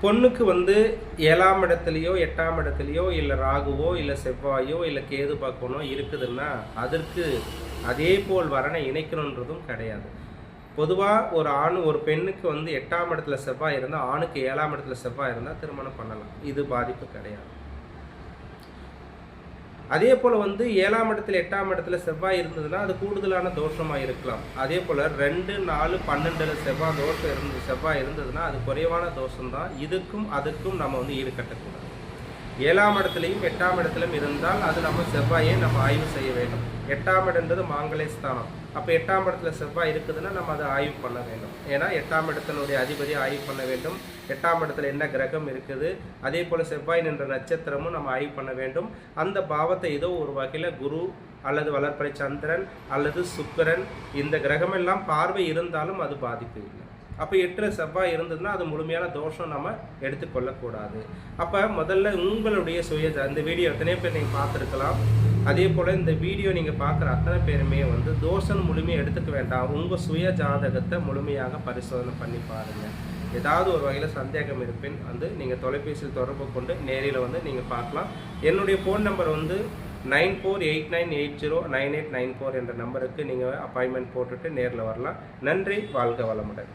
பொண்ணுக்கு வந்து 7ஆம் இடத்துலையோ 8ஆம் இடத்துலையோ இல்லை ராகுவோ இல்லை செவ்வாயோ இல்லை கேது பக்கனோ இருக்குதுன்னா அதற்கு அதே போல் வரனை இணைக்கணுன்றதும் கிடையாது. பொதுவாக ஒரு பெண்ணுக்கு வந்து 8ஆம் இடத்துல செவ்வாய் இருந்தால் ஆணுக்கு 7ஆம் இடத்துல செவ்வாய் இருந்தால் திருமணம் பண்ணலாம். இது பாதிப்பு கிடையாது. அதே போல் வந்து 7ஆம் இடத்துல 8ஆம் இடத்துல செவ்வாய் இருந்ததுன்னா அது கூடுதலான தோஷமாக இருக்கலாம். அதே போல் 2, 4, 12 செவ்வாய் இருந்ததுன்னா அது குறைவான தோஷம்தான். இதுக்கும் அதுக்கும் நம்ம வந்து ஈடுகட்டக்கூடாது. 7ஆம் இடத்துலையும் 8ஆம் இடத்துலையும் இருந்தால் அது நம்ம செவ்வாயை நம்ம ஆய்வு செய்ய வேண்டும். 8ஆம் இடம்ன்றது மாங்கல்ய ஸ்தானம். அப்போ 8ஆம் இடத்துல செவ்வாய் இருக்குதுன்னா நம்ம அதை ஆய்வு பண்ண வேண்டும். ஏன்னா 8ஆம் இடத்தினுடைய அதிபதி ஆய்வு பண்ண வேண்டும். 8ஆம் இடத்துல என்ன கிரகம் இருக்குது, அதே போல் செவ்வாய் நின்ற நட்சத்திரமும் நம்ம ஆய்வு பண்ண வேண்டும். அந்த பாவத்தை ஏதோ ஒரு வகையில் குரு அல்லது வளர்ப்பறை சந்திரன் அல்லது சுக்கிரன் இந்த கிரகமெல்லாம் பார்வை இருந்தாலும் அது பாதிப்பு இல்லை. அப்போ 8 செவ்வாய் இருந்ததுன்னா அது முழுமையான தோஷம் நம்ம எடுத்துக்கொள்ளக்கூடாது. அப்போ முதல்ல உங்களுடைய இந்த வீடியோ எத்தனை பேர் நீங்கள் பார்த்துருக்கலாம். அதே போல் இந்த வீடியோ நீங்கள் பார்க்குற அத்தனை பேருமே வந்து தோஷம் முழுமையாக எடுத்துக்க வேண்டாம். உங்கள் சுய ஜாதகத்தை முழுமையாக பரிசோதனை பண்ணி பாருங்கள். ஏதாவது ஒரு வகையில் சந்தேகம் இருப்பின் வந்து நீங்கள் தொலைபேசியில் தொடர்பு கொண்டு நேரில் வந்து நீங்கள் பார்க்கலாம். என்னுடைய ஃபோன் நம்பர் வந்து 9489809894 என்ற நம்பருக்கு நீங்கள் அப்பாயின்மெண்ட் போட்டுட்டு நேரில் வரலாம். நன்றி. வாழ்க வளமுடன்.